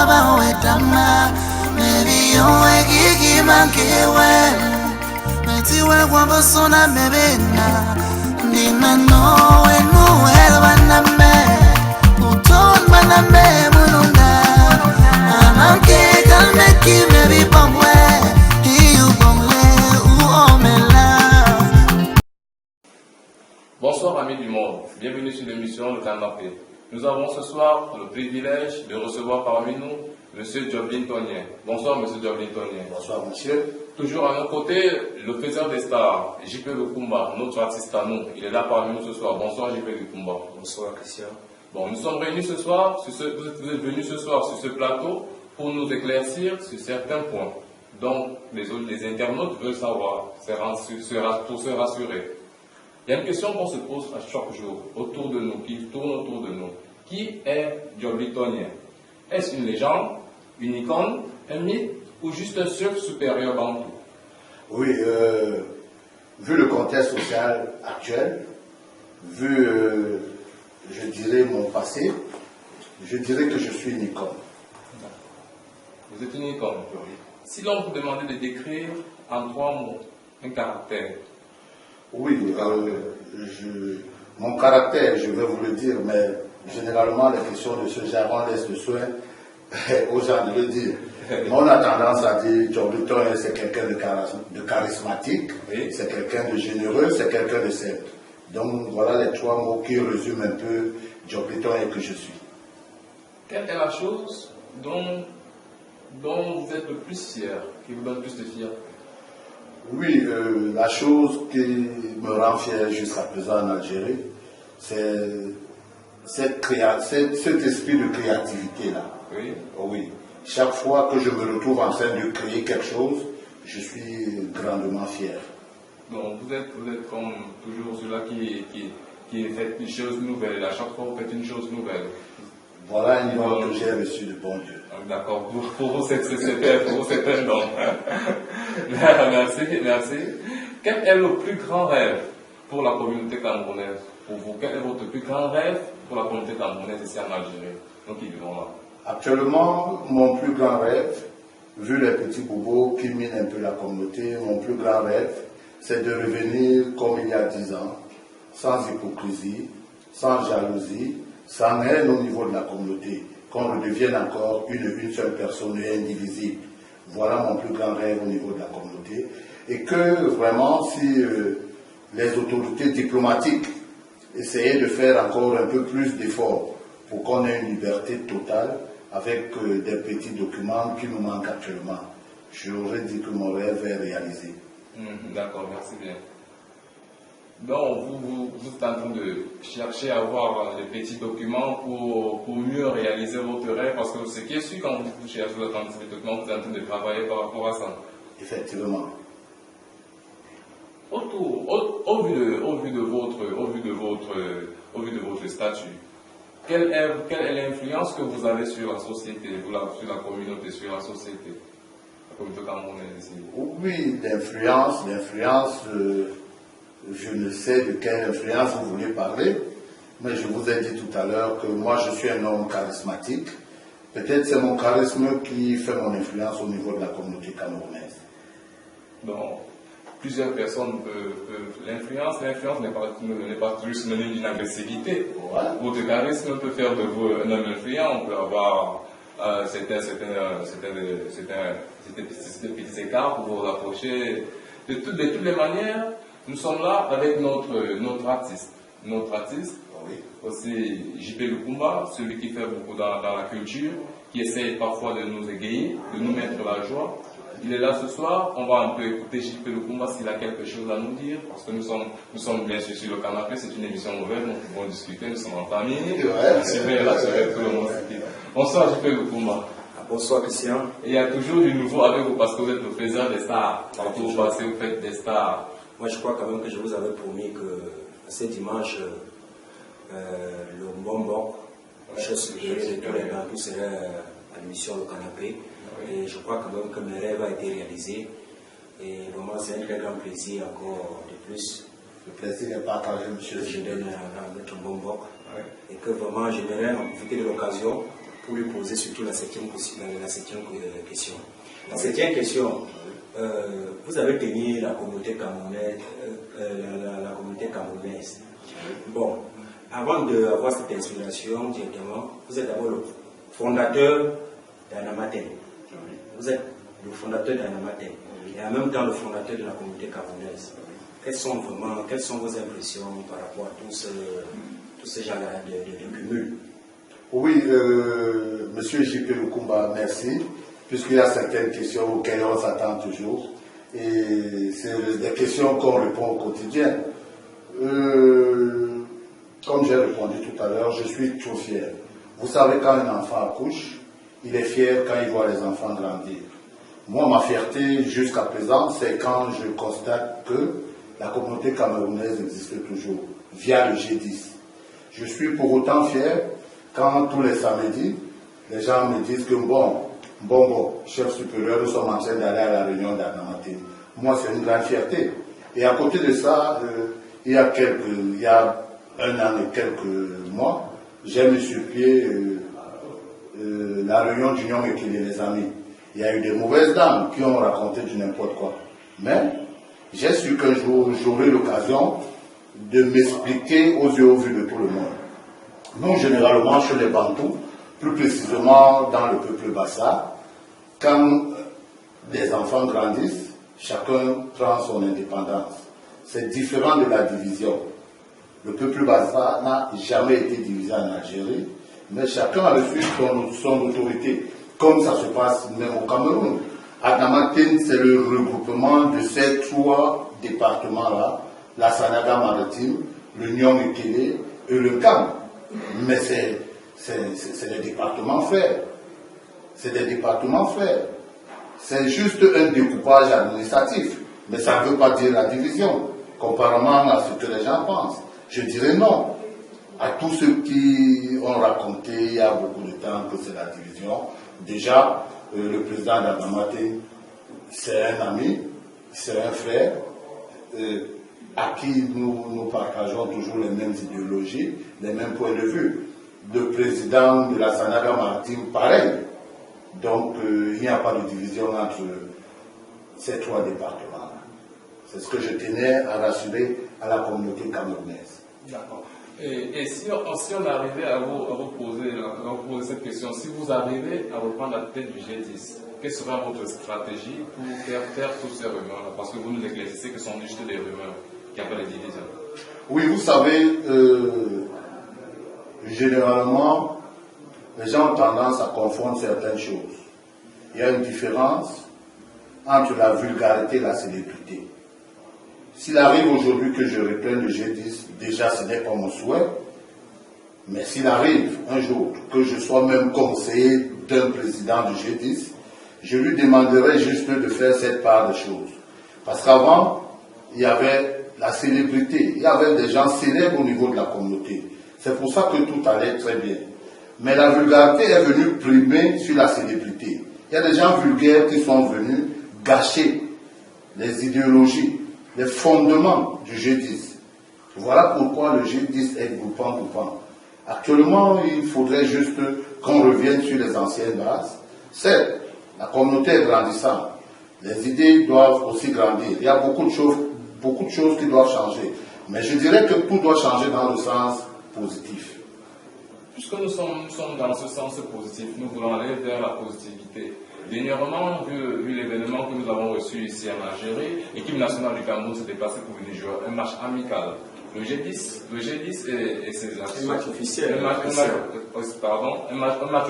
baba wetama maybe you gigi mankewe metiwe kwa bosona mebena ndina no enu elwaname uton maname mununda amanke kalme ki maybe pomwe you pomwe ou omela. Bonsoir amis du monde, bienvenue sur l'émission Le Canapé. Nous avons ce soir le privilège de recevoir parmi nous M. Joblin Tonien. Bonsoir M. Joblin Tonien. Bonsoir monsieur. Toujours à nos côtés, le faiseur des stars, JP Lukumba, notre artiste à nous. Il est là parmi nous ce soir. Bonsoir JP Lukumba. Bonsoir Christian. Bon, nous sommes réunis ce soir, vous êtes venus ce soir sur ce plateau pour nous éclaircir sur certains points. Donc les internautes veulent savoir, pour se rassurer. Il y a une question qu'on se pose à chaque jour, autour de nous, qui tourne autour de nous. Qui est Joblin Tonien? Est-ce une légende, une icône, un mythe ou juste un chef supérieur bantou? Oui, vu le contexte social actuel, vu, je dirais, mon passé, je dirais que je suis une icône. Vous êtes une icône. Oui. Si l'on vous demandait de décrire en 3 mots un caractère. Oui, mon caractère, je vais vous le dire, mais généralement les questions de ce genre, on laisse le soin aux gens de le dire. On a tendance à dire Joblin Tonien, c'est quelqu'un de charismatique, oui. C'est quelqu'un de généreux, c'est quelqu'un de simple. Donc voilà les 3 mots qui résument un peu Joblin Tonien que je suis. Quelle est la chose dont vous êtes le plus fier, qui vous donne plus de fierté? Oui, la chose qui me rend fier jusqu'à présent en Algérie, c'est cet esprit de créativité-là. Oui. Oui. Chaque fois que je me retrouve en train de créer quelque chose, je suis grandement fier. Donc vous êtes comme toujours celui-là qui fait une chose nouvelle. À chaque fois, vous faites une chose nouvelle. Voilà un niveau que j'ai reçu de bon Dieu. D'accord, pour vous c'est un don. Merci. Quel est le plus grand rêve pour la communauté camerounaise? Pour vous, quel est votre plus grand rêve pour la communauté camerounaise ici en Algérie? Donc ils vivons là. Actuellement, mon plus grand rêve, vu les petits bobos qui minent un peu la communauté, mon plus grand rêve, c'est de revenir comme il y a 10 ans, sans hypocrisie, sans jalousie, sans haine au niveau de la communauté, qu'on redevienne encore une seule personne et indivisible. Voilà mon plus grand rêve au niveau de la communauté. Et que vraiment, si les autorités diplomatiques essayaient de faire encore un peu plus d'efforts pour qu'on ait une liberté totale avec des petits documents qui nous manquent actuellement, j'aurais dit que mon rêve est réalisé. D'accord, merci bien. Donc, vous êtes en train de chercher à avoir les petits documents pour mieux réaliser votre rêve, parce que ce qui est sûr, quand vous cherchez les documents, vous êtes en train de travailler par rapport à ça. Effectivement. Au vu de votre statut, quelle est l'influence que vous avez sur la société, sur la communauté, sur la société, la communauté camerounaise ici? Oui, l'influence, je ne sais de quelle influence vous voulez parler, mais je vous ai dit tout à l'heure que moi je suis un homme charismatique. Peut-être c'est mon charisme qui fait mon influence au niveau de la communauté camerounaise. Donc, plusieurs personnes peuvent l'influence n'est pas toujours synonyme d'une agressivité. Voilà. Votre charisme peut faire de vous un homme influent, on peut avoir certains petits écarts pour vous rapprocher. De toutes les manières, nous sommes là avec notre artiste. Notre artiste, oui. Aussi JP Lukumba, celui qui fait beaucoup dans la culture, qui essaye parfois de nous égayer, de nous mettre la joie. Il est là ce soir, on va un peu écouter JP Lukumba s'il a quelque chose à nous dire, parce que nous sommes bien sûr sur le canapé, c'est une émission ouverte, nous pouvons discuter, nous sommes en famille. Ouais. Super, là, tout le monde. Bonsoir JP Lukumba. Bonsoir Christian. Et il y a toujours du nouveau avec vous parce que vous êtes le faiseur des stars. Partout vous passez, vous faites des stars. Moi je crois quand même que je vous avais promis que ce dimanche, le bonbon, chef supérieur de tous les bancs, tout serait à l'émission Le Canapé. Et je crois quand même que mes rêves ont été réalisés. Et vraiment c'est un très grand plaisir encore de plus. Le plaisir est partagé, monsieur. Je donne à notre bonbon. Et que vraiment j'aimerais en profiter de l'occasion pour lui poser surtout la septième question. La septième question, vous avez tenu la communauté camerounaise. Bon, avant d'avoir cette inspiration directement, vous êtes d'abord le fondateur d'Anamaten. Vous êtes le fondateur d'Anamaten et en même temps le fondateur de la communauté camerounaise. Quelles sont vos impressions par rapport à tous ces gens de cumul? Oui, Monsieur J.P. Lukumba, merci, puisqu'il y a certaines questions auxquelles on s'attend toujours, et c'est des questions qu'on répond au quotidien. Comme j'ai répondu tout à l'heure, je suis trop fier. Vous savez, quand un enfant accouche, il est fier quand il voit les enfants grandir. Moi, ma fierté jusqu'à présent, c'est quand je constate que la communauté camerounaise existe toujours, via le G10. Je suis pour autant fier quand tous les samedis, les gens me disent que bon, chef supérieur, nous sommes en train d'aller à la réunion d'Anamaten. Moi, c'est une grande fierté. Et à côté de ça, il y a un an et quelques mois, j'ai mis sur pied la réunion d'Union Mekele, les amis. Il y a eu des mauvaises dames qui ont raconté du n'importe quoi. Mais j'ai su qu'un jour, j'aurai l'occasion de m'expliquer aux yeux au vu de tout le monde. Nous, généralement, chez les Bantous, plus précisément dans le peuple Bassa, quand les enfants grandissent, chacun prend son indépendance. C'est différent de la division. Le peuple Bassa n'a jamais été divisé en Algérie, mais chacun a reçu son autorité, comme ça se passe même au Cameroun. Anamaten, c'est le regroupement de ces trois départements-là, la Sanaga maritime, le Nion Mekele et le Cam. Mais c'est des départements frères. C'est des départements frères. C'est juste un découpage administratif. Mais ça ne veut pas dire la division, comparément à ce que les gens pensent. Je dirais non. À tous ceux qui ont raconté il y a beaucoup de temps que c'est la division, déjà, le président d'Anamaten, c'est un ami, c'est un frère, à qui nous partageons toujours les mêmes idéologies, les mêmes points de vue. Le président de la Sanaga maritime, pareil. Donc, il n'y a pas de division entre ces trois départements. C'est ce que je tenais à rassurer à la communauté camerounaise. D'accord. Et si on arrivait à vous poser cette question, si vous arrivez à reprendre la tête du G10, quelle sera votre stratégie pour faire taire tous ces rumeurs-là? Parce que vous nous éclaircissez que ce sont juste des rumeurs qui appellent les divisions. Oui, vous savez, généralement, les gens ont tendance à confondre certaines choses. Il y a une différence entre la vulgarité et la célébrité. S'il arrive aujourd'hui que je reprenne le G10, déjà ce n'est pas mon souhait, mais s'il arrive un jour que je sois même conseiller d'un président du G10, je lui demanderai juste de faire cette part de choses. Parce qu'avant, il y avait la célébrité, il y avait des gens célèbres au niveau de la communauté. C'est pour ça que tout allait très bien. Mais la vulgarité est venue primer sur la célébrité. Il y a des gens vulgaires qui sont venus gâcher les idéologies, les fondements du G10. Voilà pourquoi le G10 est groupant. Actuellement, il faudrait juste qu'on revienne sur les anciennes bases. Certes, la communauté est grandissante. Les idées doivent aussi grandir. Il y a beaucoup de choses qui doivent changer. Mais je dirais que tout doit changer dans le sens positif. Puisque nous sommes dans ce sens positif, nous voulons aller vers la positivité. Dernièrement, vu l'événement que nous avons reçu ici en Algérie, l'équipe nationale du Cameroun s'est déplacée pour venir jouer un match amical. Le G10 et ses actions. Un match officiel. Un match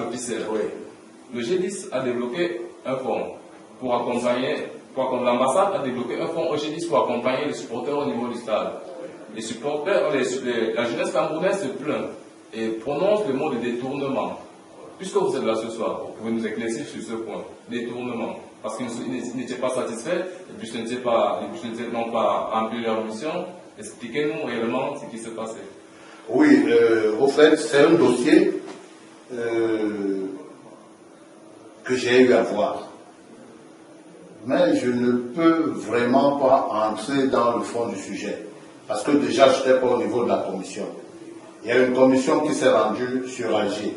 officiel. Oui. Le G10 a débloqué un fonds pour accompagner, l'ambassade a débloqué un fonds au G10 pour accompagner les supporters au niveau du stade. Les supporters, la jeunesse camerounaise se plaint et prononce le mot de détournement. Puisque vous êtes là ce soir, vous pouvez nous éclaircir sur ce point, détournement. Parce qu'ils n'étaient pas satisfaits, les bus n'ont pas rempli leur mission. Expliquez-nous réellement ce qui s'est passé. Oui, au fait, c'est un dossier que j'ai eu à voir. Mais je ne peux vraiment pas entrer dans le fond du sujet. Parce que déjà, je n'étais pas au niveau de la commission. Il y a une commission qui s'est rendue sur Alger.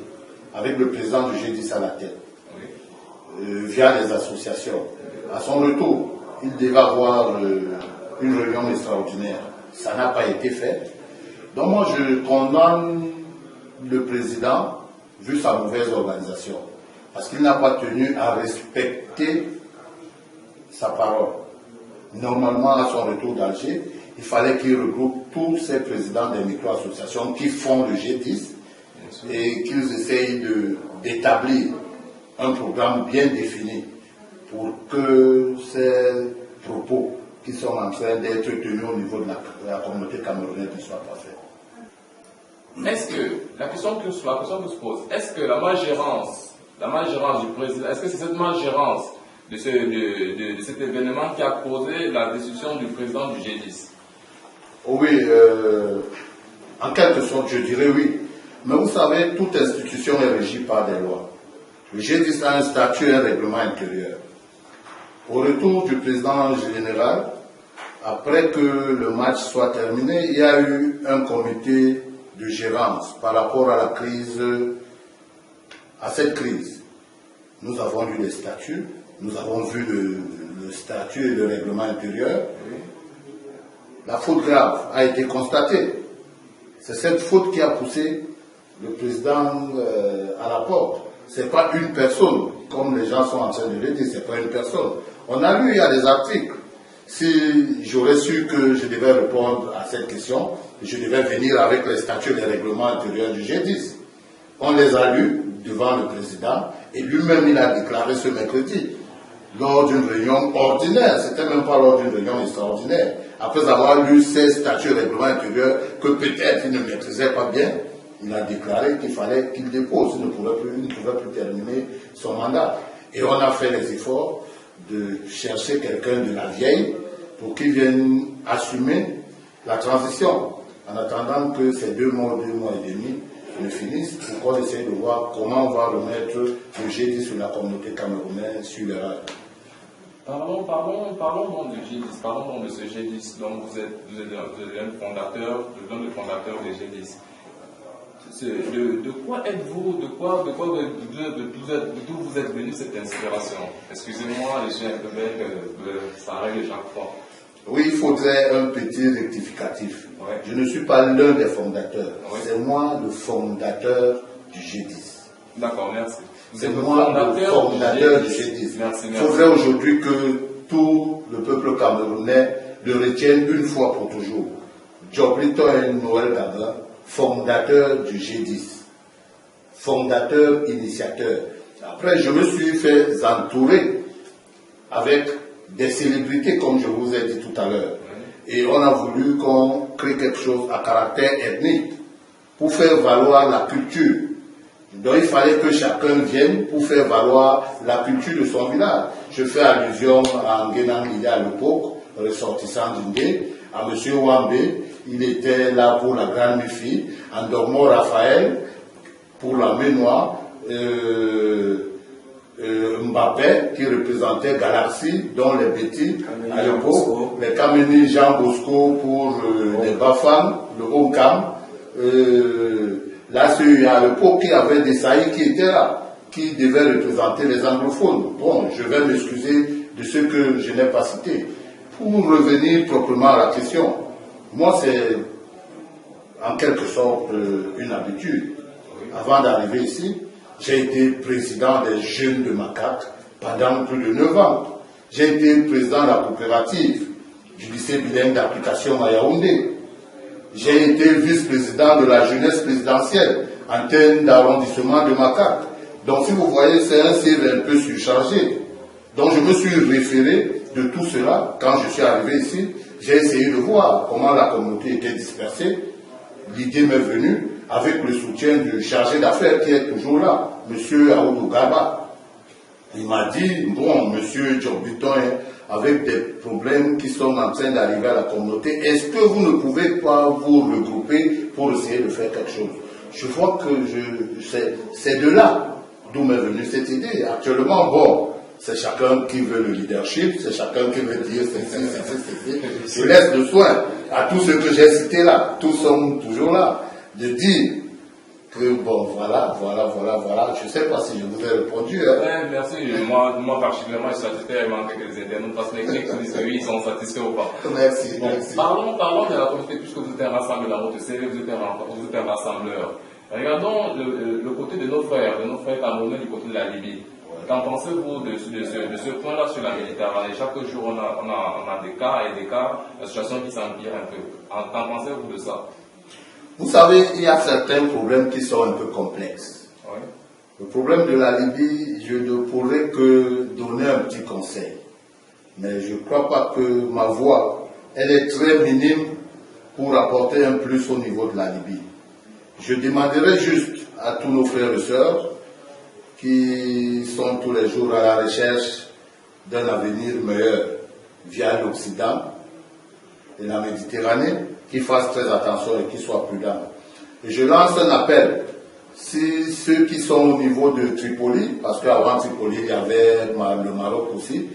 avec le président du G10 à la tête, via les associations. À son retour, il devait avoir une réunion extraordinaire. Ça n'a pas été fait. Donc moi, je condamne le président, vu sa mauvaise organisation, parce qu'il n'a pas tenu à respecter sa parole. Normalement, à son retour d'Alger, il fallait qu'il regroupe tous ces présidents des micro-associations qui font le G10 et qu'ils essayent d'établir un programme bien défini pour que ces propos qui sont en train d'être tenus au niveau de la communauté camerounaise ne soient pas faits. Est-ce que, la question que se pose, est-ce que la malgérance du président, est-ce que c'est cette malgérance de cet événement qui a causé la décision du président du G10? Oui, en quelque sorte, je dirais oui. Mais vous savez, toute institution est régie par des lois. Le G10 a un statut et un règlement intérieur. Au retour du président général, après que le match soit terminé, il y a eu un comité de gérance par rapport à la crise, à cette crise. Nous avons lu les statuts, nous avons vu le statut et le règlement intérieur. La faute grave a été constatée. C'est cette faute qui a poussé le président à la porte. Ce n'est pas une personne, comme les gens sont en train de le dire, ce n'est pas une personne. On a lu, il y a des articles. Si j'aurais su que je devais répondre à cette question, je devais venir avec les statuts et les règlements intérieurs du G10. On les a lus devant le président et lui-même il a déclaré ce mercredi, lors d'une réunion ordinaire, c'était même pas lors d'une réunion extraordinaire, après avoir lu ces statuts et règlements intérieurs que peut-être il ne maîtrisait pas bien, il a déclaré qu'il fallait qu'il dépose, il ne pouvait plus terminer son mandat. Et on a fait les efforts de chercher quelqu'un de la vieille pour qu'il vienne assumer la transition, en attendant que ces 2 mois et demi ne finissent, pour qu'on essaye de voir comment on va remettre le G10 sur la communauté camerounaise sur les rails. Parlons donc du G10, parlons donc de ce G10. Donc vous êtes l'un des fondateurs des G10. De quoi êtes-vous, d'où vous êtes venu cette inspiration? Excusez-moi, je suis un peu bête, ça arrive chaque fois. Oui, il faudrait un petit rectificatif. Ouais. Je ne suis pas l'un des fondateurs, Ouais. c'est moi le fondateur du G10. D'accord, merci. C'est moi le fondateur du G10. Merci. Il faudrait aujourd'hui que tout le peuple camerounais le retienne une fois pour toujours. Joblito et Noël Gabin, fondateur du G10, fondateur, initiateur. Après, je me suis fait entourer avec des célébrités, comme je vous ai dit tout à l'heure. Et on a voulu qu'on crée quelque chose à caractère ethnique pour faire valoir la culture. Donc il fallait que chacun vienne pour faire valoir la culture de son village. Je fais allusion à Nguénan Lili à l'époque, ressortissant d'Ingé, à M. Wambe, il était là pour la grande fille, Andormo Raphaël pour la Ménoire, Mbappé qui représentait Galaxy, dont les petits à l'époque, les Kameni Jean Bosco pour les Bafang, le Hongkam, la CEA à l'époque qui avait des saillies qui étaient là, qui devaient représenter les anglophones. Bon, je vais m'excuser de ce que je n'ai pas cité. Pour revenir proprement à la question, moi c'est en quelque sorte une habitude. Avant d'arriver ici, j'ai été président des jeunes de Makak pendant plus de 9 ans. J'ai été président de la coopérative du lycée bilingue d'application à Yaoundé. J'ai été vice-président de la jeunesse présidentielle, antenne d'arrondissement de Makak. Donc si vous voyez, c'est un CV un peu surchargé. Donc je me suis référé de tout cela. Quand je suis arrivé ici, j'ai essayé de voir comment la communauté était dispersée. L'idée m'est venue avec le soutien du chargé d'affaires qui est toujours là, M. Aoudou Gaba. Il m'a dit, bon, M. Djorbiton, avec des problèmes qui sont en train d'arriver à la communauté, est-ce que vous ne pouvez pas vous regrouper pour essayer de faire quelque chose? Je vois que c'est de là d'où m'est venue cette idée. Actuellement, bon, c'est chacun qui veut le leadership, c'est chacun qui veut dire c'est. Je laisse le soin à tous ceux que j'ai cités là, tous sont toujours là, de dire que bon, voilà. Je ne sais pas si je vous ai répondu. Hein. Ouais, merci. Moi, particulièrement, je suis satisfait. Il manque quelques internautes parce que les clics disent que oui, ils sont satisfaits ou pas. Merci, Bon, merci. parlons de la communauté, puisque vous êtes un rassembleur dans votre CV, vous êtes un rassembleur. Regardons le côté de nos frères camerounais du côté de la Libye. Qu'en pensez-vous de ce point-là sur la Méditerranée? Chaque jour, on a des cas et des cas, la situation qui s'empire un peu. Qu'en pensez-vous de ça? Vous savez, il y a certains problèmes qui sont un peu complexes. Oui. Le problème de la Libye, je ne pourrais que donner un petit conseil. Mais je ne crois pas que ma voix, elle est très minime pour apporter un plus au niveau de la Libye. Je demanderai juste à tous nos frères et sœurs qui sont tous les jours à la recherche d'un avenir meilleur via l'Occident et la Méditerranée, qu'ils fassent très attention et qu'ils soient prudents. Et je lance un appel, si ceux qui sont au niveau de Tripoli, parce qu'avant Tripoli, il y avait le Maroc aussi,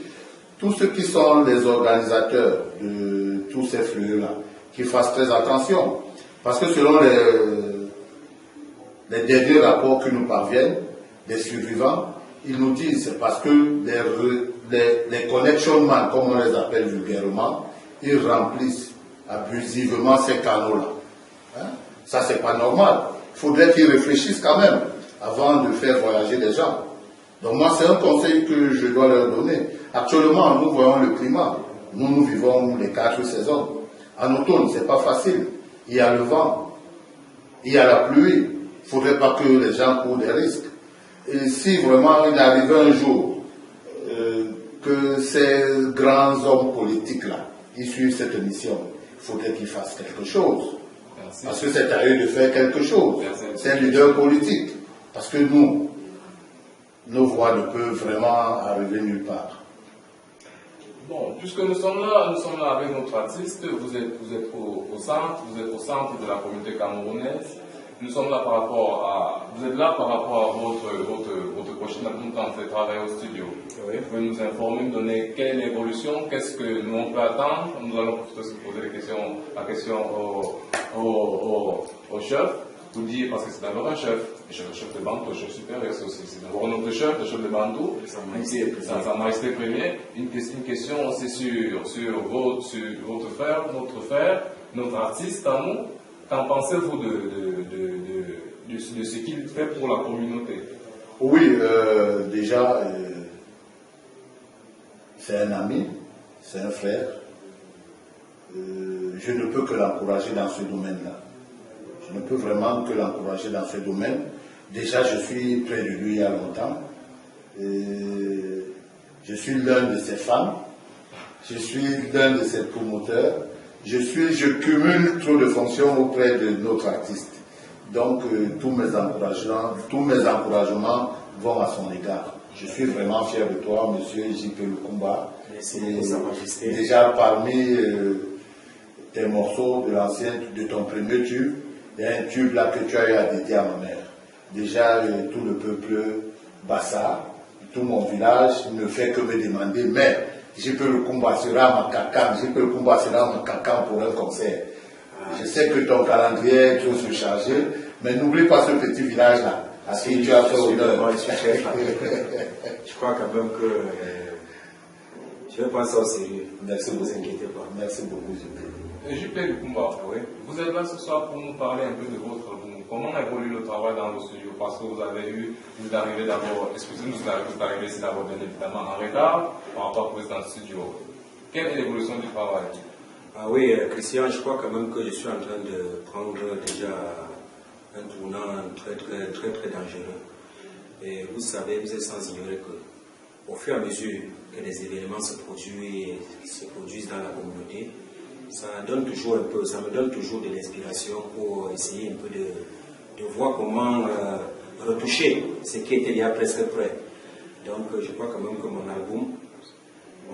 tous ceux qui sont les organisateurs de tous ces flux-là, qu'ils fassent très attention. Parce que selon les derniers rapports qui nous parviennent, des survivants, ils nous disent c'est parce que les connection man, comme on les appelle vulgairement, ils remplissent abusivement ces canaux-là. Hein? Ça, c'est pas normal. Il faudrait qu'ils réfléchissent quand même avant de faire voyager les gens. Donc moi, c'est un conseil que je dois leur donner. Actuellement, nous voyons le climat. Nous vivons les 4 saisons. En automne, c'est pas facile. Il y a le vent, il y a la pluie. Il ne faudrait pas que les gens courent des risques. Et si vraiment il arrivait un jour que ces grands hommes politiques-là, ils suivent cette mission, il faudrait qu'ils fassent quelque chose. Merci. Parce que c'est à eux de faire quelque chose. C'est un leader politique. Parce que nos voix ne peuvent vraiment arriver nulle part. Bon, puisque nous sommes là avec notre artiste, vous êtes au centre de la communauté camerounaise. Nous sommes là par rapport à, vous êtes là par rapport à votre prochaine album quand vous faites travailler au studio. Oui. Vous pouvez nous informer, nous donner quelle est l'évolution, qu'est-ce que nous on peut attendre. Nous allons aussi poser la question au chef, vous dire, parce que c'est d'abord un chef de Bantou, un chef supérieur, c'est d'abord notre chef, le chef de Bantou, Sa Majesté Premier. Une question aussi sur votre frère, notre artiste à nous. Qu'en pensez-vous de ce qu'il fait pour la communauté? Oui, déjà, c'est un ami, c'est un frère. Je ne peux que l'encourager dans ce domaine-là. Je ne peux vraiment que l'encourager dans ce domaine. Déjà, je suis près de lui il y a longtemps. Je suis l'un de ses fans. Je suis l'un de ses promoteurs. Je cumule trop de fonctions auprès de notre artiste. Donc, tous mes encouragements vont à son égard. Je suis vraiment fier de toi, monsieur J.P. Lukumba. Merci beaucoup, Sa Majesté. Déjà, parmi tes morceaux de ton premier tube, il y a un tube là que tu as eu à dédier à ma mère. Déjà, tout le peuple Bassa, tout mon village ne fait que me demander, mais J.P. Lukumba sera ma cacan pour un concert. Je sais que ton calendrier est trop surchargé, mais n'oublie pas ce petit village-là, à qui tu as fait honneur. Je crois quand même que je vais prendre ça au sérieux. Merci, ne vous inquiétez pas. Merci beaucoup, J.P. J.P. Lukumba, oui. Vous êtes là ce soir pour nous parler un peu de comment évolue le travail dans le studio, parce que vous êtes arrivé d'abord, excusez-nous, vous êtes arrivé ici d'abord bien évidemment en retard par rapport à vous êtes dans le studio. Quelle est l'évolution du travail? Ah oui, Christian, je crois quand même que je suis en train de prendre déjà un tournant très dangereux. Et vous savez, vous êtes sans ignorer que au fur et à mesure que les événements se produisent dans la communauté, ça me donne toujours de l'inspiration pour essayer un peu de voir comment retoucher ce qui était déjà presque prêt. Donc je crois quand même que mon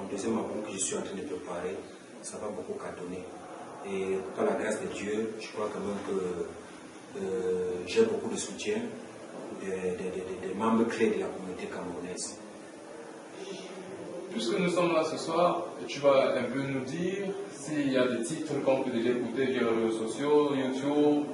deuxième album que je suis en train de préparer, ça va beaucoup cartonner. Et par la grâce de Dieu, je crois quand même que j'ai beaucoup de soutien des membres clés de la communauté camerounaise. Puisque nous sommes là ce soir, tu vas un peu nous dire s'il y a des titres qu'on peut déjà écouter via les réseaux sociaux, YouTube,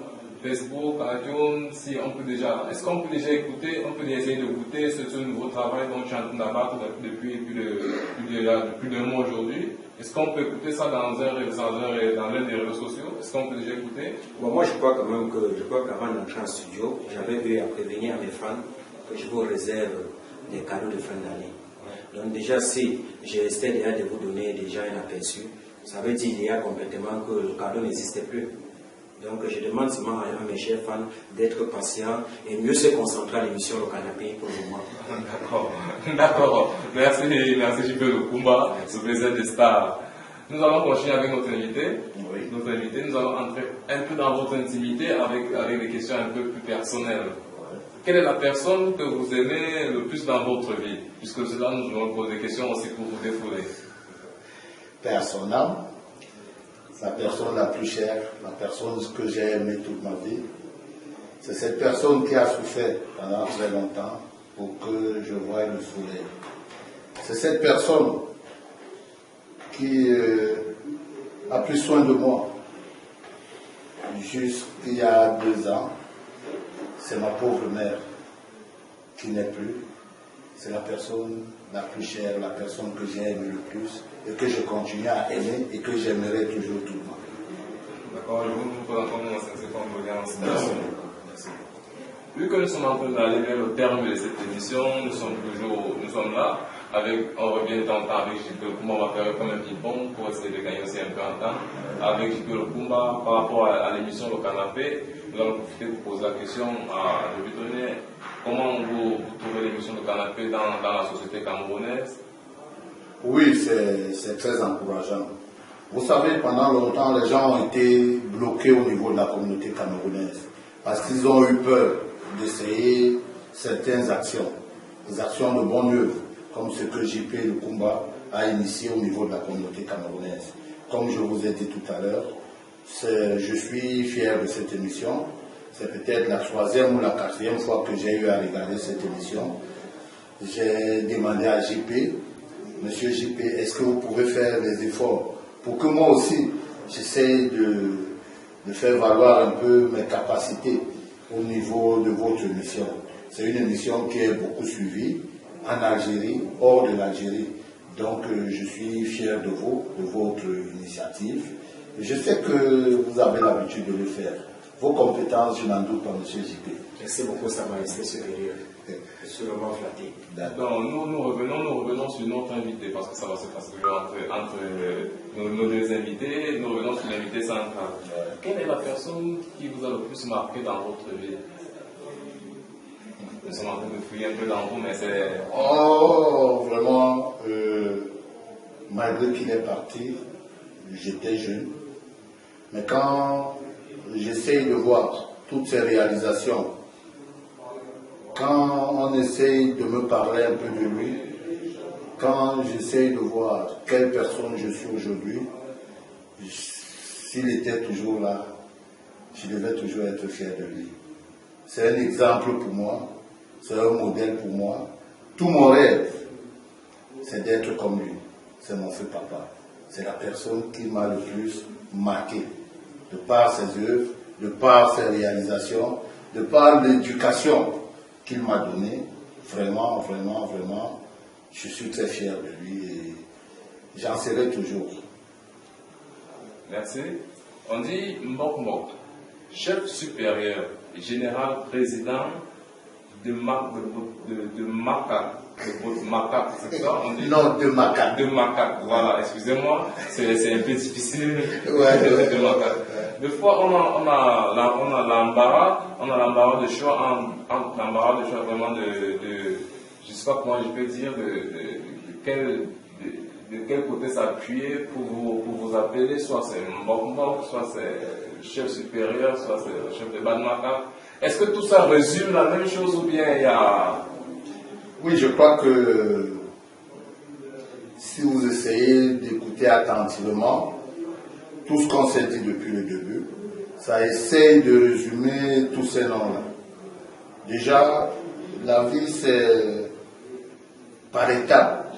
Facebook, iTunes, si on peut déjà, est-ce qu'on peut déjà écouter, on peut déjà essayer d'écouter ce nouveau travail dont tu es en train d'abattre depuis plus d'un mois aujourd'hui? Est-ce qu'on peut écouter ça dans l'un des réseaux sociaux? Est-ce qu'on peut déjà écouter? Bon, moi, je crois quand même qu'avant d'entrer en studio, j'avais eu à prévenir mes fans que je vous réserve des cadeaux de fin d'année. Donc déjà, si j'essaie déjà de vous donner déjà un aperçu, ça veut dire il y a complètement que le cadeau n'existait plus. Donc je demande seulement à mes chers fans d'être patients et mieux se concentrer à l'émission Le Canapé pour le moment. D'accord. Merci JP Lukumba, ce plaisir de star. Nous allons continuer avec notre invité. Oui. Notre invité, nous allons entrer un peu dans votre intimité avec des questions un peu plus personnelles. Quelle est la personne que vous aimez le plus dans votre vie? Puisque cela, nous allons poser des questions aussi pour vous défouler. Personnel, la personne la plus chère, la personne que j'ai aimée toute ma vie, c'est cette personne qui a souffert pendant très longtemps pour que je voie le soleil. C'est cette personne qui a pris soin de moi jusqu'il y a 2 ans. C'est ma pauvre mère qui n'est plus. C'est la personne la plus chère, la personne que j'ai aimée le plus et que je continue à aimer et que j'aimerai toujours tout le monde. D'accord, je vous présente mon cette condoléance. Merci. Vu que nous sommes en train d'aller vers le terme de cette émission, nous sommes là, on revient de temps en temps avec JP Lukumba, on va faire comme un ping-pong pour essayer de gagner aussi un peu en temps. Avec JP Lukumba, par rapport à l'émission Le Canapé, nous allons profiter pour poser la question à de lui donner comment vous trouvez l'émission Le Canapé dans la société camerounaise. Oui, c'est très encourageant. Vous savez, pendant longtemps, les gens ont été bloqués au niveau de la communauté camerounaise parce qu'ils ont eu peur d'essayer certaines actions, des actions de bonne œuvre, comme ce que JP Lukumba a initié au niveau de la communauté camerounaise. Comme je vous ai dit tout à l'heure, je suis fier de cette émission. C'est peut-être la 3e ou la 4e fois que j'ai eu à regarder cette émission. J'ai demandé à JP, Monsieur JP, est-ce que vous pouvez faire des efforts pour que moi aussi, j'essaye de faire valoir un peu mes capacités au niveau de votre émission. C'est une émission qui est beaucoup suivie en Algérie, hors de l'Algérie. Donc je suis fier de vous, de votre initiative. Je sais que vous avez l'habitude de le faire. Vos compétences, je n'en doute pas, Monsieur JP. Merci beaucoup, Sa Majesté supérieure. Je suis vraiment flatté. D'accord. Nous revenons sur notre invité, parce que ça va se passer entre nos deux invités. Nous revenons sur l'invité central. Quelle est la personne qui vous a le plus marqué dans votre vie? Nous sommes en train de fouiller un peu dans vous, mais c'est... Oh, vraiment, malgré qu'il est parti, j'étais jeune. Mais quand j'essaye de voir toutes ces réalisations, quand on essaye de me parler un peu de lui, quand j'essaye de voir quelle personne je suis aujourd'hui, s'il était toujours là, je devais toujours être fier de lui. C'est un exemple pour moi, c'est un modèle pour moi. Tout mon rêve, c'est d'être comme lui. C'est mon feu papa. C'est la personne qui m'a le plus marqué, de par ses œuvres, de par ses réalisations, de par l'éducation qu'il m'a donnée. Vraiment, vraiment, vraiment, je suis très fier de lui et j'en serai toujours. Merci. On dit Mbok Mbok, chef supérieur, général président de Macaque, c'est ça? On dit Non, de Macaque. De Macaque, voilà, excusez-moi, c'est un peu difficile. Ouais. De Macaque. Des fois, on a l'embarras de choix, l'embarras de choix vraiment de je ne sais pas comment je peux dire, de quel côté s'appuyer pour vous appeler, soit c'est Mbok Mbok, soit c'est chef supérieur, soit c'est le chef de Bad Macaque. Est-ce que tout ça résume la même chose ou bien il y a... Oui, je crois que si vous essayez d'écouter attentivement tout ce qu'on s'est dit depuis le début, ça essaye de résumer tous ces noms-là. Déjà, la vie c'est par étapes.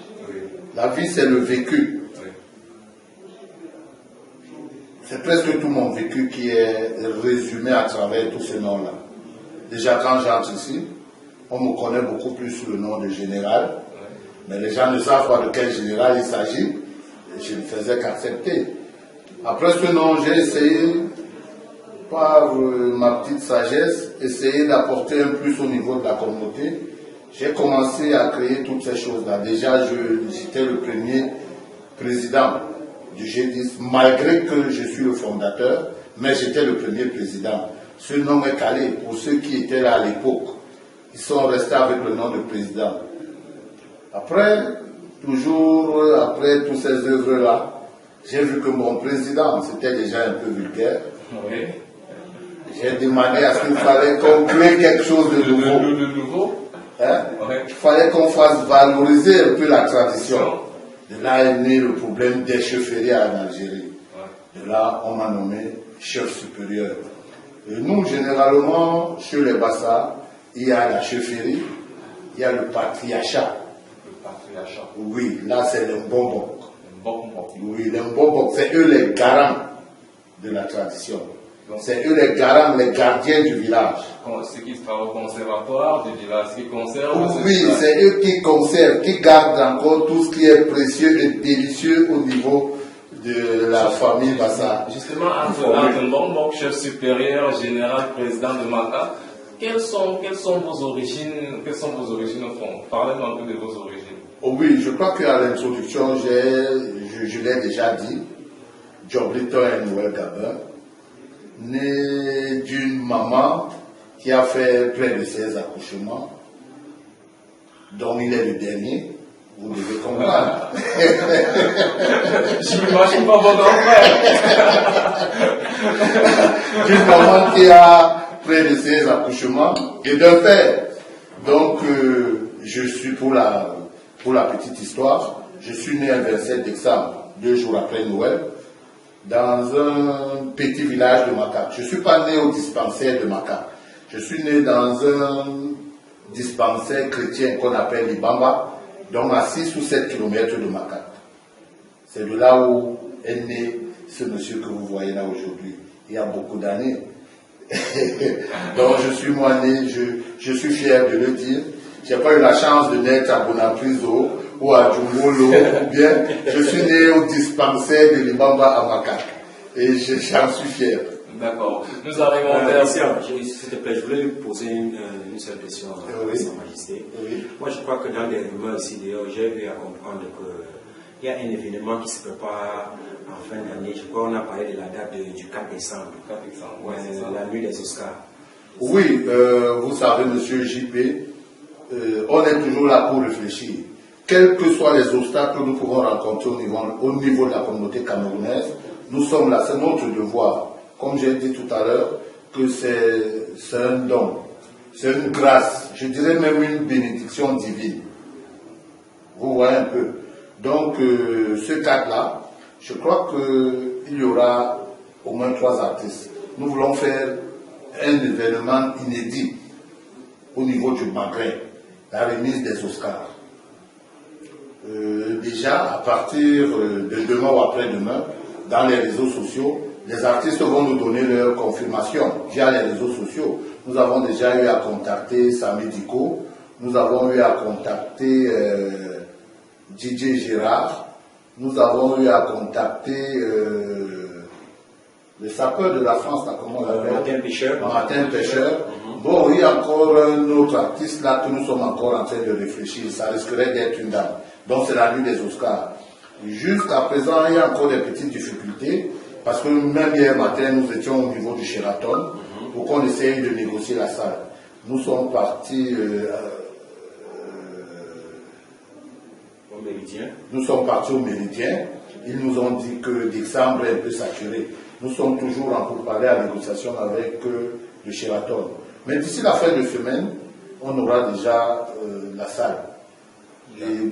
La vie c'est le vécu. c'est presque tout mon vécu qui est résumé à travers tous ces noms-là. Déjà, quand j'entre ici, on me connaît beaucoup plus sous le nom de général, mais les gens ne savent pas de quel général il s'agit. Je ne faisais qu'accepter. Après ce nom, j'ai essayé, par ma petite sagesse, essayer d'apporter un plus au niveau de la communauté. J'ai commencé à créer toutes ces choses-là. Déjà, j'étais le premier président du G10, malgré que je suis le fondateur, mais j'étais le premier président. Ce nom est calé pour ceux qui étaient là à l'époque. Ils sont restés avec le nom de président. Après, toujours après toutes ces œuvres-là, j'ai vu que mon président, c'était déjà un peu vulgaire. Oui. J'ai demandé à ce qu'il fallait qu'on crée quelque chose de nouveau. Le nouveau. Hein? Ouais. Il fallait qu'on fasse valoriser un peu la tradition. De là est né le problème des chefferies en Algérie. De là, on m'a nommé chef supérieur. Et nous, généralement, chez les Bassa, il y a la chefferie, il y a le patriarcat. Le patriarcat. Oui, là, c'est le bonbon. Bon. Oui, les bonbons, c'est eux les garants de la tradition. C'est eux les garants, les gardiens du village. Ce qui sera au conservatoire du village, ce qui conserve. Oui, c'est eux qui conservent, qui gardent encore tout ce qui est précieux et délicieux au niveau de la famille Bassa. Justement, entre Bonbon, chef supérieur, général, président de Maka, quelles sont vos origines au fond? Parlez-nous un peu de vos origines. Oh oui, je crois qu'à l'introduction, je l'ai déjà dit, Joblito et Noël Gabin, né d'une maman qui a fait près de 16 accouchements, dont il est le dernier, vous devez comprendre. Je ne m'imagine pas votre frère. D'une maman qui a près de 16 accouchements et d'un père. Donc, je suis pour la petite histoire, je suis né le 27 décembre, 2 jours après Noël, dans un petit village de Maka. Je ne suis pas né au dispensaire de Maka. Je suis né dans un dispensaire chrétien qu'on appelle Libamba, donc à 6 ou 7 km de Maka. C'est de là où est né ce monsieur que vous voyez là aujourd'hui. Il y a beaucoup d'années. Donc je suis moi né, je suis fier de le dire. Je n'ai pas eu la chance de naître à Bonapriso ou à Djungolo, ou bien je suis né au dispensaire de Libamba à Maka. Et j'en suis fier. D'accord. Nous arrivons vers... S'il te plaît, je voulais lui poser une seule question à Sa Majesté. Oui. Moi, je crois que dans les rumeurs ici, d'ailleurs, j'ai eu à comprendre qu'il y a un événement qui se prépare en fin d'année. Je crois qu'on a parlé de la date du 4 décembre. 4 décembre, Ouais, c'est ça. la nuit des Oscars. Oui, vous savez, monsieur JP, on est toujours là pour réfléchir. Quels que soient les obstacles que nous pouvons rencontrer au niveau de la communauté camerounaise, nous sommes là, c'est notre devoir. Comme j'ai dit tout à l'heure, que c'est un don, c'est une grâce, je dirais même une bénédiction divine. Vous voyez un peu. Donc, ce cadre-là, je crois qu'il y aura au moins 3 artistes. Nous voulons faire un événement inédit au niveau du Maghreb, la remise des Oscars. Déjà, à partir de demain ou après-demain, dans les réseaux sociaux, les artistes vont nous donner leur confirmation via les réseaux sociaux. Nous avons déjà eu à contacter Sami Diko, nous avons eu à contacter DJ Gérard, nous avons eu à contacter le sapeur de la France, là, comment on l'appelle? Martin Pêcheur. Martin Pêcheur. Bon, il y a encore un autre artiste là que nous sommes encore en train de réfléchir. Ça risquerait d'être une dame. Donc c'est la nuit des Oscars. Jusqu'à présent, il y a encore des petites difficultés. Parce que même hier matin, nous étions au niveau du Sheraton pour qu'on essaye de négocier la salle. Nous sommes partis Au Méridien. Nous sommes partis au Méridien. Ils nous ont dit que décembre est un peu saturé. Nous sommes toujours en pourparlers à négociation avec le Sheraton. Mais d'ici la fin de semaine, on aura déjà la salle.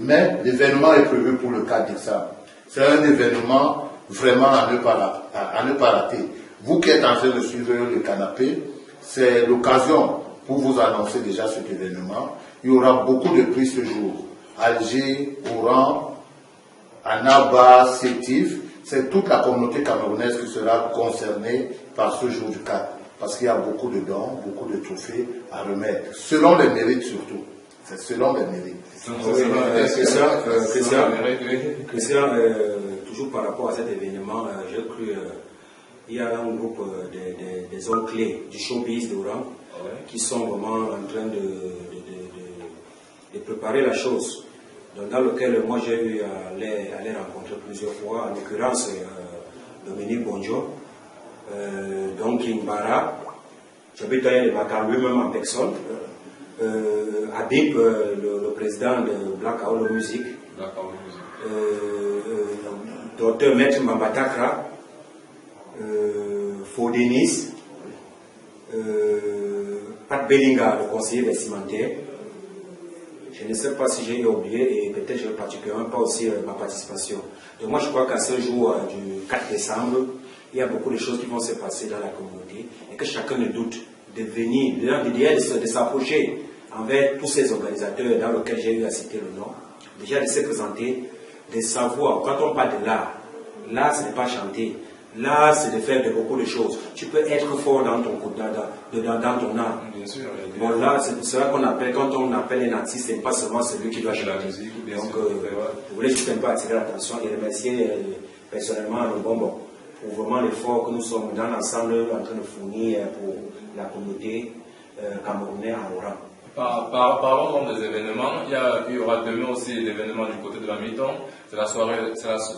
Mais l'événement est prévu pour le 4 décembre. C'est un événement vraiment à ne pas rater. Vous qui êtes en train de suivre le canapé, c'est l'occasion pour vous annoncer déjà cet événement. Il y aura beaucoup de prix ce jour. Alger, Oran, Annaba, Sétif. c'est toute la communauté camerounaise qui sera concernée par ce jour du 4. Parce qu'il y a beaucoup de dons, beaucoup de trophées à remettre, selon les mérites surtout. C'est selon les mérites. Christian, toujours par rapport à cet événement, j'ai cru il y a un groupe des hommes clés du showbiz d'Oran qui sont vraiment en train de préparer la chose. Donc, dans lequel moi j'ai eu à les rencontrer plusieurs fois, en l'occurrence Dominique Bonjo, donc Kimbara, j'habite à Bakar lui-même en personne, Habib, le président de Black Aolo Music, Dr Maître Mambatakra, Faudenis, Pat Bellinga, le conseiller vestimentaire. Je ne sais pas si j'ai oublié et peut-être je ne particulièrement pas aussi ma participation. Donc moi je crois qu'à ce jour du 4 décembre, il y a beaucoup de choses qui vont se passer dans la communauté et que chacun ne doute de venir, de s'approcher envers tous ces organisateurs dans lesquels j'ai eu à citer le nom, déjà de se présenter, de savoir, quand on parle de l'art, l'art ce n'est pas chanter, l'art c'est de faire beaucoup de choses. Tu peux être fort dans ton ton art. Bien sûr. Bon là, c'est cela qu'on appelle, quand on appelle un artiste, ce n'est pas seulement celui qui doit chanter. Donc je voulais juste un peu attirer l'attention et remercier personnellement le Bonbon pour vraiment l'effort que nous sommes dans l'ensemble en train de fournir pour la communauté camerounaise en Oran. Parlons donc des événements. Il y aura demain aussi l'événement du côté de la mi-temps.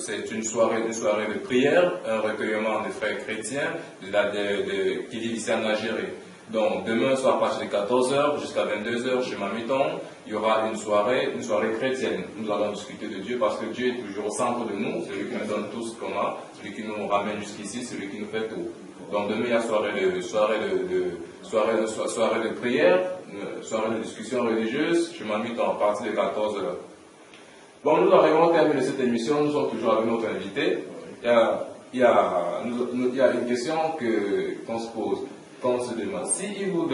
C'est une soirée de prière, un recueillement des frères chrétiens qui vivent ici en Algérie. Donc demain soir à partir de 14h jusqu'à 22h chez Mamiton, il y aura une soirée chrétienne. Nous allons discuter de Dieu parce que Dieu est toujours au centre de nous, celui qui nous donne tout ce qu'on a, celui qui nous ramène jusqu'ici, celui qui nous fait tout. Donc demain il y a soirée de prière, soirée de discussion religieuse chez Mamiton à partir de 14h. Bon, nous arrivons au terme de cette émission, nous sommes toujours avec notre invité. Il y a une question qu'on se pose. On se demande, si vous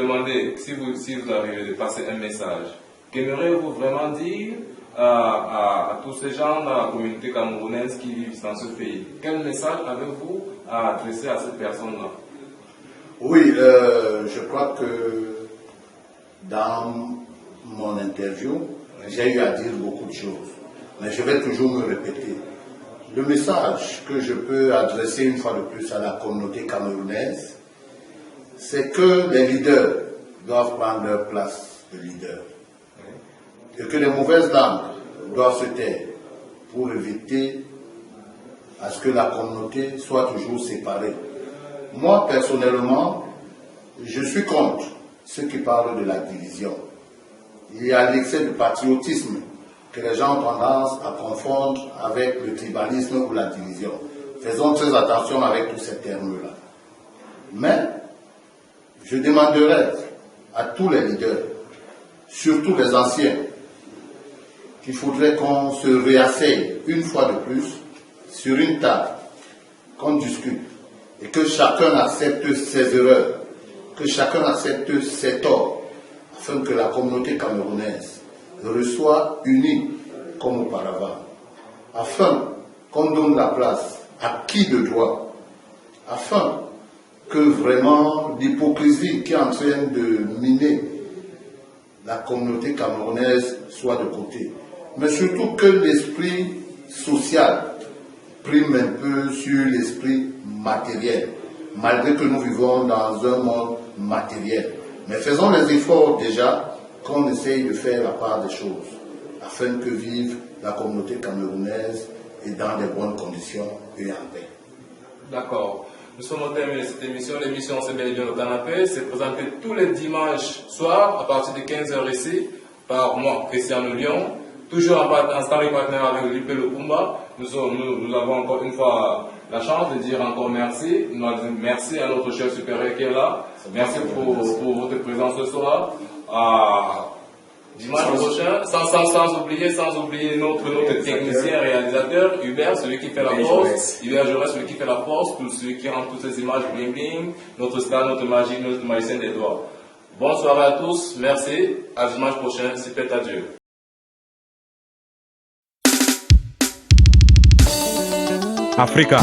arrivez de passer un message, qu'aimeriez-vous vraiment dire à tous ces gens dans la communauté camerounaise qui vivent dans ce pays? Quel message avez-vous à adresser à ces personnes-là? Oui, je crois que dans mon interview, j'ai eu à dire beaucoup de choses, mais je vais toujours me répéter. Le message que je peux adresser une fois de plus à la communauté camerounaise, c'est que les leaders doivent prendre leur place de leader. Et que les mauvaises langues doivent se taire pour éviter à ce que la communauté soit toujours séparée. Moi, personnellement, je suis contre ceux qui parlent de la division. Il y a l'excès de patriotisme que les gens ont tendance à confondre avec le tribalisme ou la division. Faisons très attention avec tous ces termes-là. Mais je demanderai à tous les leaders, surtout les anciens, qu'il faudrait qu'on se réasseye une fois de plus sur une table, qu'on discute et que chacun accepte ses erreurs, que chacun accepte ses torts, afin que la communauté camerounaise reçoit unie comme auparavant, afin qu'on donne la place à qui de droit, afin que vraiment l'hypocrisie qui est en train de miner la communauté camerounaise soit de côté. Mais surtout que l'esprit social prime un peu sur l'esprit matériel, malgré que nous vivons dans un monde matériel. Mais faisons les efforts déjà qu'on essaye de faire la part des choses, afin que vive la communauté camerounaise et dans de bonnes conditions et en paix. D'accord. Nous sommes au terme de cette émission. L'émission C'est bel et bien le canapé. C'est présenté tous les dimanches soirs à partir de 15h ici par moi, Christian Lyon. Toujours en starry partner avec l'IP Le Kumba. Nous avons encore une fois la chance de dire encore merci. Merci à notre chef supérieur qui est là. Merci pour votre présence ce soir. Dimanche prochain, sans oublier notre technicien réalisateur, Hubert, celui qui fait la force, Hubert Jaurès, celui qui fait la force, pour celui qui rend toutes ces images bling bling, notre star, notre magie, notre magicien des doigts. Bonne soirée à tous, merci, à dimanche prochain, si peut-être à Dieu. Africa.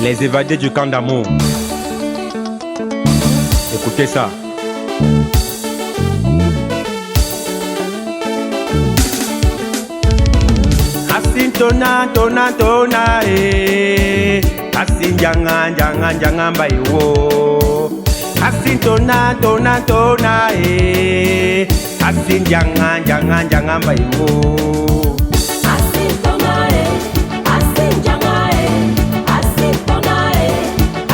Les évadés du camp d'amour. Écoutez ça. Asin tona tona tona asin jangan jangan jangan bayo. Asin tona tona tona asin jangan jangan jangan bayo. Asin tona asin jangan asin tona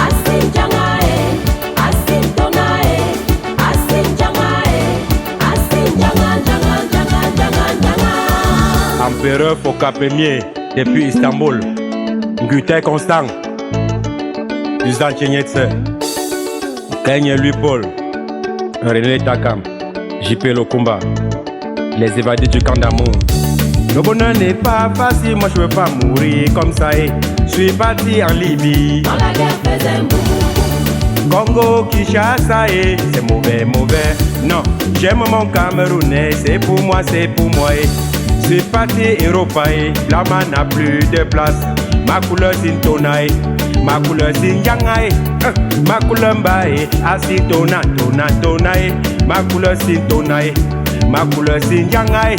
asin jangan asin tona asin jangan asin jangan jangan jangan jangan jangan. Empereur Foka Ier depuis Istanbul. Ngutay Constant. Suzanne Tchenyetse. Kanye Louis Paul. René Takam. JP Lokumba. Les évadés du camp d'amour. Le bonheur n'est pas facile, moi je veux pas mourir comme ça. Je suis parti en Libye. Dans la guerre faisait un boum. Congo, Kinshasa, c'est mauvais, mauvais. Non, j'aime mon Camerounais, c'est pour moi, c'est pour moi. Je suis parti Europa, là-bas n'a plus de place. Ma couleur c'est Tonaï, ma couleur c'est Yangaï, ma couleur Mbaï, assis Tona, Tona, Tonaï, ma couleur c'est Tonaï, ma couleur c'est Yangaï,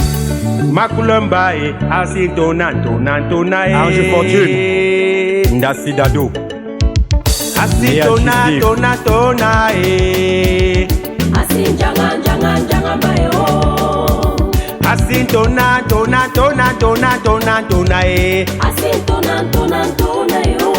ma couleur Mbaï, assis Tona, Tona, Tonaï. Ange Fortune, Ndassi Dado. Assis Tona, Tona, Tonaï. Asin jangan jangan jangan bayo. Asin tona tona tona tona tona tona Asin tona tona tona yo.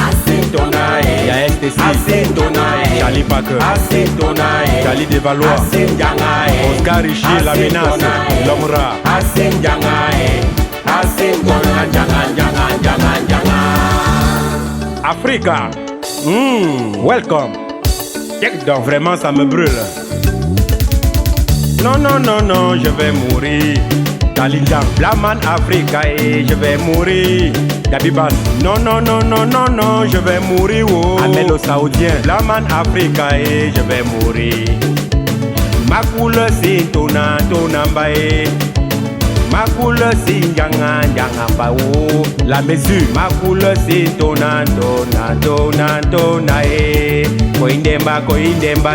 Asin tona ya STC. Asin tona Charlie Parker. Asin tona Charlie de Valois. Asin jangai Oscar Richier la menace. L'Omra. Asin jangai Asin tona jangan jangan jangan jangan. Africa. Welcome. Donc vraiment ça me brûle. Non, non, non, non, je vais mourir. Dalinda, Blaman Africa et je vais mourir. Dabibas, non, non, non, non, non, non, je vais mourir. Oh. Amelo Saoudien, Blaman Africa et je vais mourir. Ma couleur c'est Tona, Tona Mbaye. Ma couleur c'est Jangan, Jangan Bao. La mesure, ma couleur c'est Tona, Tona, Tona, Tona. Koindemba, Koindemba.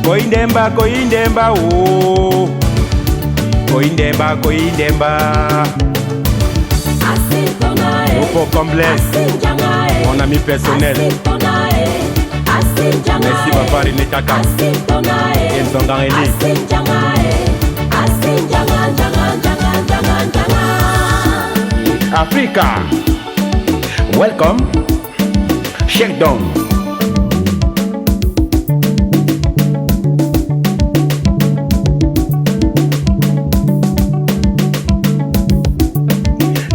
Koindemba, Koindemba, oh. Koindemba, Koindemba. Asin tona Opo Comblesse, mon ami personnel. Asin jangan Merci papa René Takam. Asin tona Enzongang Eli. Asin jangan asin jangan jangan jangan jangan jangan. Africa, welcome. Shake down.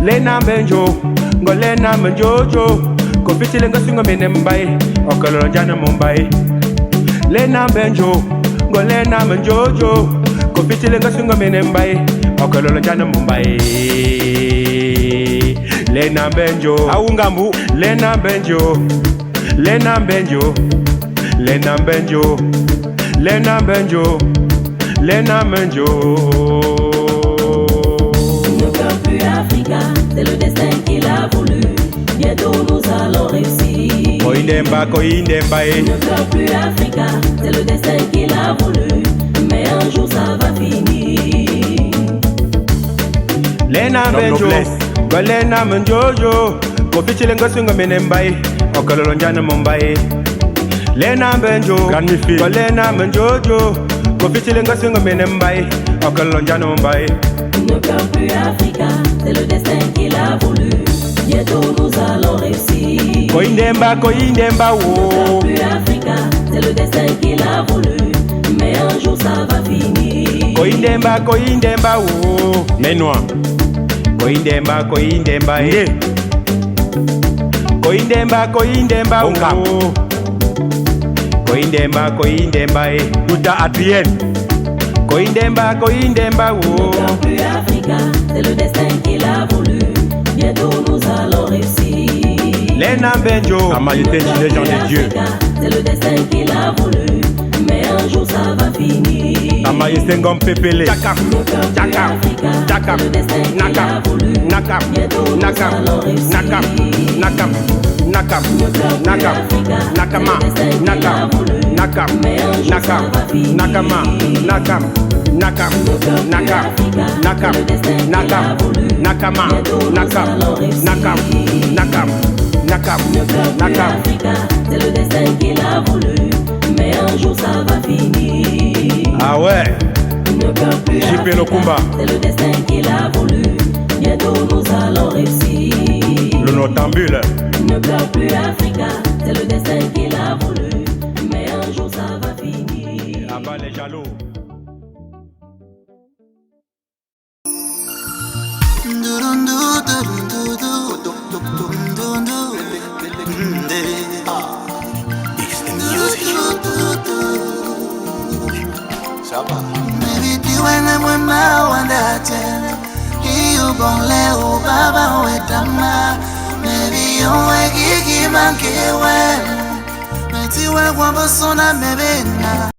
Lena Benjo, Golena Menjojo, Kofiti Lenga Singo Menembai, Okolonjana Mumbai. Lena Benjo, Golena Menjojo, Kofiti Lenga Singo Menembai, Okolonjana Mumbai. Lena Benjo, Aungambu, Lena Benjo, Lena Benjo, Lena Benjo, Lena Benjo, Lena Benjo. Africa, c'est le destin qu'il a voulu. Bientôt nous allons réussir. Koindemba, Koindemba. Ne pleure plus Africa, c'est le destin qu'il a voulu. Mais un jour ça va finir. Lena Benjo, Golena Menjojo, Kofiti Lenga Singo Menembai, Okolonjana Mumbai. Lena Benjo, Golena Menjojo, Kofiti Lenga Singo Menembai, Okolonjana Mumbai. Ne pleure plus Africa, c'est le destin qu'il a voulu. Bientôt nous allons réussir. Koindemba, Koindemba, oh. Ne pleure plus Africa, c'est le destin qu'il a voulu. Mais un jour ça va finir. Koindemba, Koindemba, oh. Menoir. Koindemba, Koindemba, eh. Koindemba, Koindemba, oh. Koindemba, Koindemba, eh. Douta Adrienne. Koindemba, Koindemba, oh. Ne pleure plus Africa, c'est le destin qu'il a voulu. Bientôt nous allons réussir. Lena Benjo, la majorité des gens de Dieu. C'est le destin qu'il a voulu. Mais un jour ça va finir. Amaïsengom Pepele. Jakam, Jakam, Jakam, Nakam, Nakam, Nakam, Nakam, Nakam, Nakam, Nakam, Nakama, Nakam, Nakam, Nakam, Nakama, Nakam, Nakam, Nakam, Nakam, Nakam, Nakama, Nakam, Nakam, Nakam, Nakam, Nakam. C'est le destin qu'il a voulu, mais un jour ça va finir. Ah ouais. Ne pleure plus JP Africa, Lokumba. c'est le destin qu'il a voulu, bientôt nous allons réussir. Le notambule. Ne pleure plus Africa, c'est le destin qu'il a voulu, mais un jour ça va finir. Abat les jaloux. Maybe tiwene mwema wanda tena iyo bonle o baba wetama maybe yowe gigi mankewe metiwe kwa bosona mebena